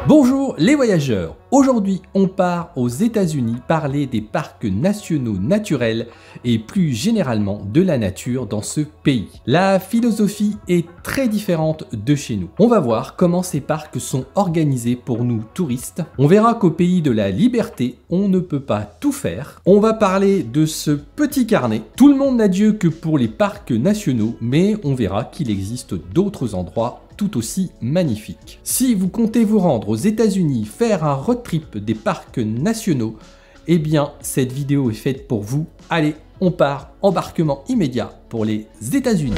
Bonjour les voyageurs, aujourd'hui on part aux États-Unis parler des parcs nationaux naturels et plus généralement de la nature dans ce pays. La philosophie est très différente de chez nous. On va voir comment ces parcs sont organisés pour nous touristes. On verra qu'au pays de la liberté, on ne peut pas tout faire. On va parler de ce petit carnet. Tout le monde n'a Dieu que pour les parcs nationaux, mais on verra qu'il existe d'autres endroits tout aussi magnifique. Si vous comptez vous rendre aux États-Unis, faire un road trip des parcs nationaux, eh bien cette vidéo est faite pour vous. Allez, on part, embarquement immédiat pour les États-Unis.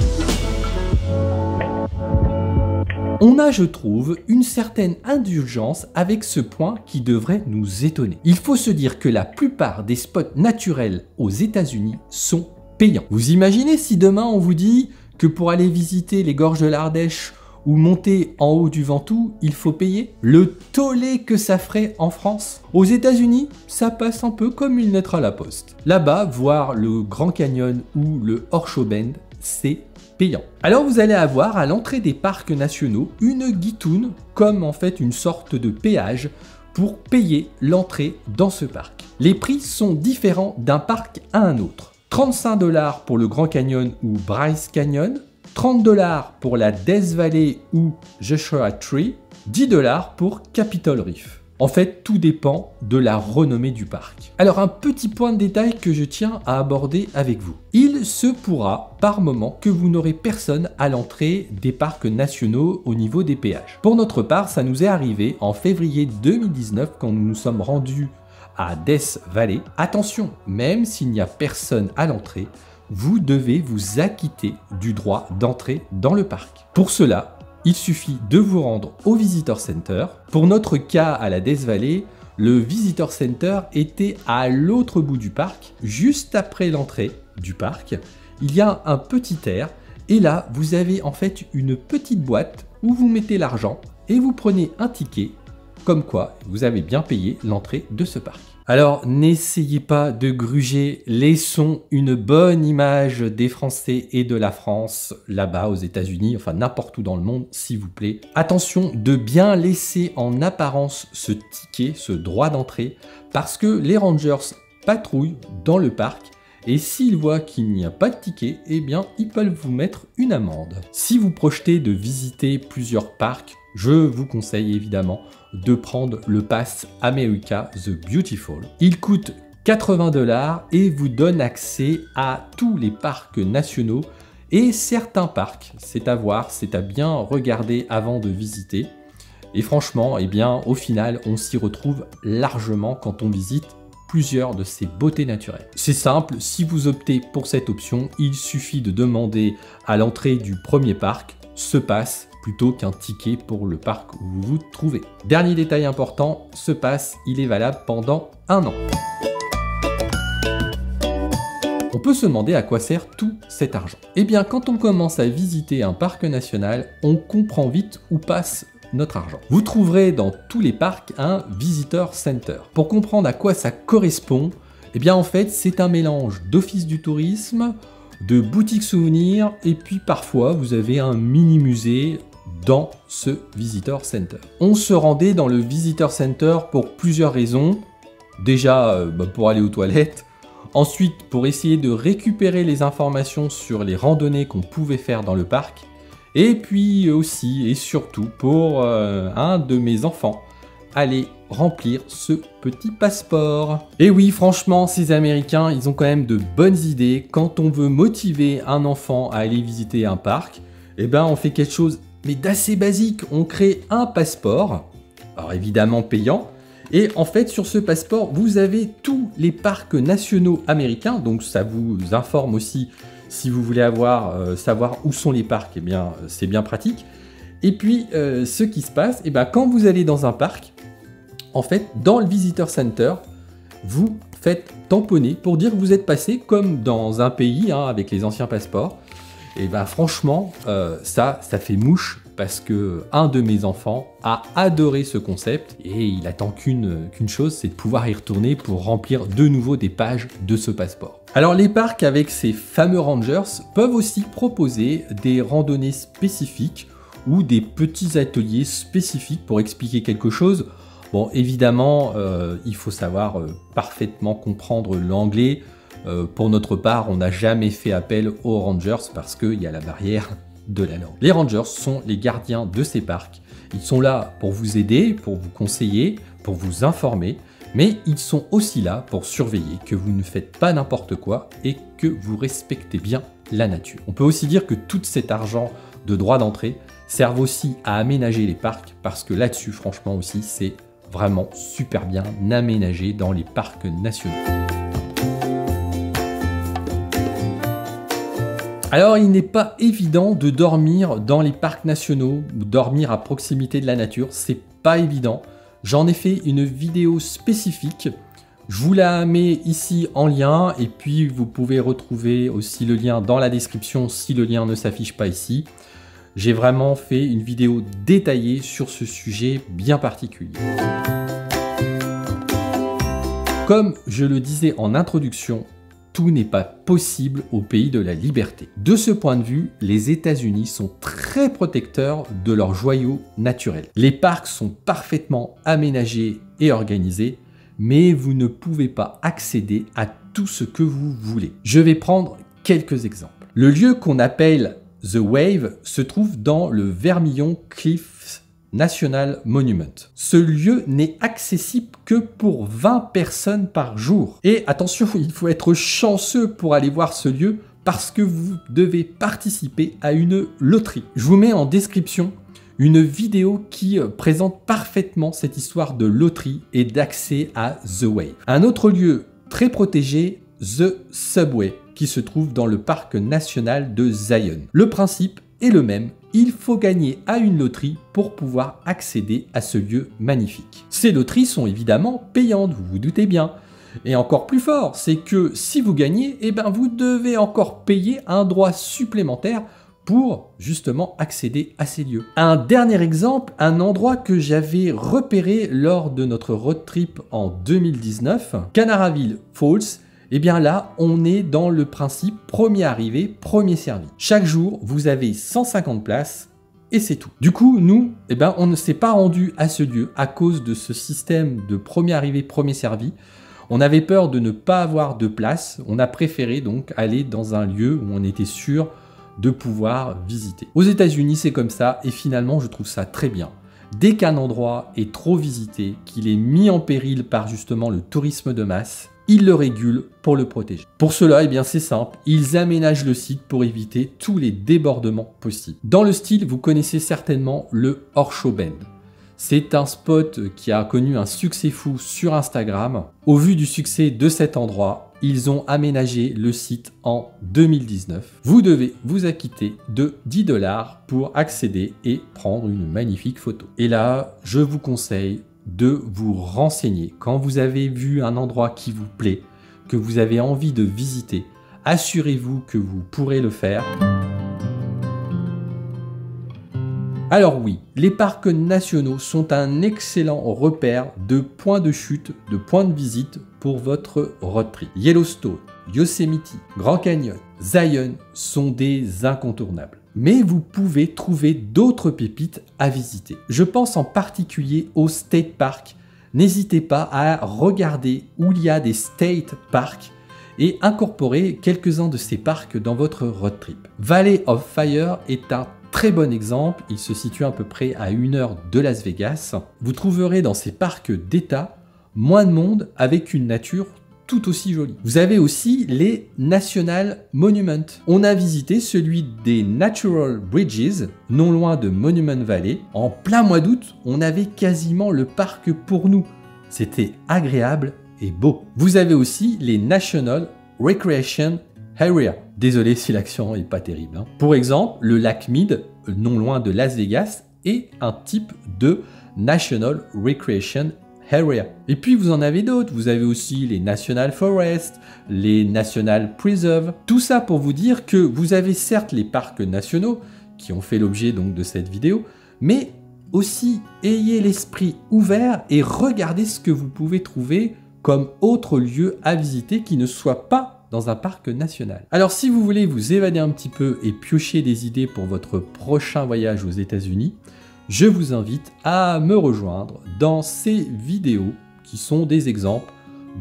On a, je trouve, une certaine indulgence avec ce point qui devrait nous étonner. Il faut se dire que la plupart des spots naturels aux États-Unis sont payants. Vous imaginez si demain on vous dit que pour aller visiter les gorges de l'Ardèche ou monter en haut du Ventoux, il faut payer? Le tollé que ça ferait en France. Aux États-Unis, ça passe un peu comme une lettre à la poste. Là-bas, voir le Grand Canyon ou le Horseshoe Bend, c'est payant. Alors vous allez avoir à l'entrée des parcs nationaux une guitoune, comme en fait une sorte de péage pour payer l'entrée dans ce parc. Les prix sont différents d'un parc à un autre. 35 $ pour le Grand Canyon ou Bryce Canyon, 30 $ pour la Death Valley ou Joshua Tree, 10 $ pour Capitol Reef. En fait, tout dépend de la renommée du parc. Alors, un petit point de détail que je tiens à aborder avec vous. Il se pourra par moment que vous n'aurez personne à l'entrée des parcs nationaux au niveau des péages. Pour notre part, ça nous est arrivé en février 2019 quand nous nous sommes rendus à Death Valley. Attention, même s'il n'y a personne à l'entrée, vous devez vous acquitter du droit d'entrée dans le parc. Pour cela, il suffit de vous rendre au Visitor Center. Pour notre cas à la Death Valley, le Visitor Center était à l'autre bout du parc, juste après l'entrée du parc. Il y a un petit air et là, vous avez en fait une petite boîte où vous mettez l'argent et vous prenez un ticket, comme quoi vous avez bien payé l'entrée de ce parc. Alors, n'essayez pas de gruger, laissons une bonne image des Français et de la France là-bas aux États-Unis, enfin n'importe où dans le monde, s'il vous plaît. Attention de bien laisser en apparence ce ticket, ce droit d'entrée, parce que les rangers patrouillent dans le parc et s'ils voient qu'il n'y a pas de ticket, eh bien, ils peuvent vous mettre une amende. Si vous projetez de visiter plusieurs parcs, je vous conseille évidemment de prendre le Pass America The Beautiful. Il coûte 80 $ et vous donne accès à tous les parcs nationaux et certains parcs. C'est à voir, c'est à bien regarder avant de visiter. Et franchement, eh bien, au final, on s'y retrouve largement quand on visite plusieurs de ces beautés naturelles. C'est simple, si vous optez pour cette option, il suffit de demander à l'entrée du premier parc ce pass plutôt qu'un ticket pour le parc où vous vous trouvez. Dernier détail important, ce pass, il est valable pendant 1 an. On peut se demander à quoi sert tout cet argent. Eh bien, quand on commence à visiter un parc national, on comprend vite où passe notre argent. Vous trouverez dans tous les parcs un Visitor Center. Pour comprendre à quoi ça correspond, eh bien en fait, c'est un mélange d'office du tourisme, de boutiques souvenirs, et puis parfois vous avez un mini musée dans ce Visitor Center. On se rendait dans le Visitor Center pour plusieurs raisons. Déjà pour aller aux toilettes, ensuite pour essayer de récupérer les informations sur les randonnées qu'on pouvait faire dans le parc, et puis aussi et surtout pour un de mes enfants aller remplir ce petit passeport. Et oui, franchement, ces Américains, ils ont quand même de bonnes idées. Quand on veut motiver un enfant à aller visiter un parc, eh ben on fait quelque chose mais d'assez basique. On crée un passeport, alors évidemment payant, et en fait sur ce passeport, vous avez tous les parcs nationaux américains, donc ça vous informe aussi si vous voulez savoir où sont les parcs, eh bien c'est bien pratique. Et puis ce qui se passe, eh ben, quand vous allez dans un parc, en fait, dans le Visitor Center, vous faites tamponner pour dire que vous êtes passé comme dans un pays avec les anciens passeports. Et ben franchement, ça fait mouche parce que un de mes enfants a adoré ce concept et il attend qu'une chose, c'est de pouvoir y retourner pour remplir de nouveau des pages de ce passeport. Alors les parcs avec ces fameux rangers peuvent aussi proposer des randonnées spécifiques ou des petits ateliers spécifiques pour expliquer quelque chose. Bon, évidemment, il faut savoir parfaitement comprendre l'anglais. Pour notre part, on n'a jamais fait appel aux rangers parce qu'il y a la barrière de la langue. Les rangers sont les gardiens de ces parcs. Ils sont là pour vous aider, pour vous conseiller, pour vous informer, mais ils sont aussi là pour surveiller que vous ne faites pas n'importe quoi et que vous respectez bien la nature. On peut aussi dire que tout cet argent de droit d'entrée sert aussi à aménager les parcs parce que là-dessus, franchement aussi, c'est vraiment super bien aménagé dans les parcs nationaux. Alors, il n'est pas évident de dormir dans les parcs nationaux ou dormir à proximité de la nature, c'est pas évident. J'en ai fait une vidéo spécifique. Je vous la mets ici en lien et puis vous pouvez retrouver aussi le lien dans la description si le lien ne s'affiche pas ici. J'ai vraiment fait une vidéo détaillée sur ce sujet bien particulier. Comme je le disais en introduction, tout n'est pas possible au pays de la liberté. De ce point de vue, les États-Unis sont très protecteurs de leurs joyaux naturels. Les parcs sont parfaitement aménagés et organisés, mais vous ne pouvez pas accéder à tout ce que vous voulez. Je vais prendre quelques exemples. Le lieu qu'on appelle The Wave se trouve dans le Vermilion Cliffs National Monument. Ce lieu n'est accessible que pour 20 personnes par jour. Et attention, il faut être chanceux pour aller voir ce lieu parce que vous devez participer à une loterie. Je vous mets en description une vidéo qui présente parfaitement cette histoire de loterie et d'accès à The Wave. Un autre lieu très protégé, The Subway, qui se trouve dans le parc national de Zion. Le principe est le même, il faut gagner à une loterie pour pouvoir accéder à ce lieu magnifique. Ces loteries sont évidemment payantes, vous vous doutez bien. Et encore plus fort, c'est que si vous gagnez, eh ben vous devez encore payer un droit supplémentaire pour justement accéder à ces lieux. Un dernier exemple, un endroit que j'avais repéré lors de notre road trip en 2019, Canaraville Falls. Et bien là, on est dans le principe premier arrivé, premier servi. Chaque jour, vous avez 150 places et c'est tout. Du coup, nous, eh ben, on ne s'est pas rendu à ce lieu à cause de ce système de premier arrivé, premier servi. On avait peur de ne pas avoir de place. On a préféré donc aller dans un lieu où on était sûr de pouvoir visiter. Aux États-Unis, c'est comme ça et finalement, je trouve ça très bien. Dès qu'un endroit est trop visité, qu'il est mis en péril par justement le tourisme de masse, ils le régulent pour le protéger. Pour cela, eh bien c'est simple, ils aménagent le site pour éviter tous les débordements possibles. Dans le style, vous connaissez certainement le Horseshoe Bend. C'est un spot qui a connu un succès fou sur Instagram. Au vu du succès de cet endroit, ils ont aménagé le site en 2019. Vous devez vous acquitter de 10 $ pour accéder et prendre une magnifique photo. Et là, je vous conseille de vous renseigner. Quand vous avez vu un endroit qui vous plaît, que vous avez envie de visiter, assurez-vous que vous pourrez le faire. Alors oui, les parcs nationaux sont un excellent repère de points de chute, de points de visite pour votre road trip. Yellowstone, Yosemite, Grand Canyon, Zion sont des incontournables. Mais vous pouvez trouver d'autres pépites à visiter. Je pense en particulier au State Park. N'hésitez pas à regarder où il y a des State Parks et incorporer quelques-uns de ces parcs dans votre road trip. Valley of Fire est un très bon exemple. Il se situe à peu près à 1 heure de Las Vegas. Vous trouverez dans ces parcs d'État moins de monde avec une nature tout aussi jolie. Vous avez aussi les National Monuments. On a visité celui des Natural Bridges, non loin de Monument Valley. En plein mois d'août, on avait quasiment le parc pour nous. C'était agréable et beau. Vous avez aussi les National Recreation Area. Désolé si l'accent est pas terrible. Pour exemple, le lac Mead, non loin de Las Vegas, est un type de National Recreation Area. Et puis vous en avez d'autres, vous avez aussi les National Forest, les National Preserve. Tout ça pour vous dire que vous avez certes les parcs nationaux qui ont fait l'objet donc de cette vidéo, mais aussi ayez l'esprit ouvert et regardez ce que vous pouvez trouver comme autre lieu à visiter qui ne soit pas dans un parc national. Alors si vous voulez vous évader un petit peu et piocher des idées pour votre prochain voyage aux États-Unis, je vous invite à me rejoindre dans ces vidéos qui sont des exemples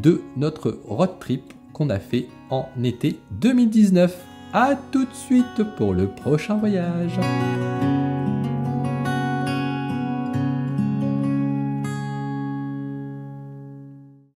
de notre road trip qu'on a fait en été 2019. À tout de suite pour le prochain voyage.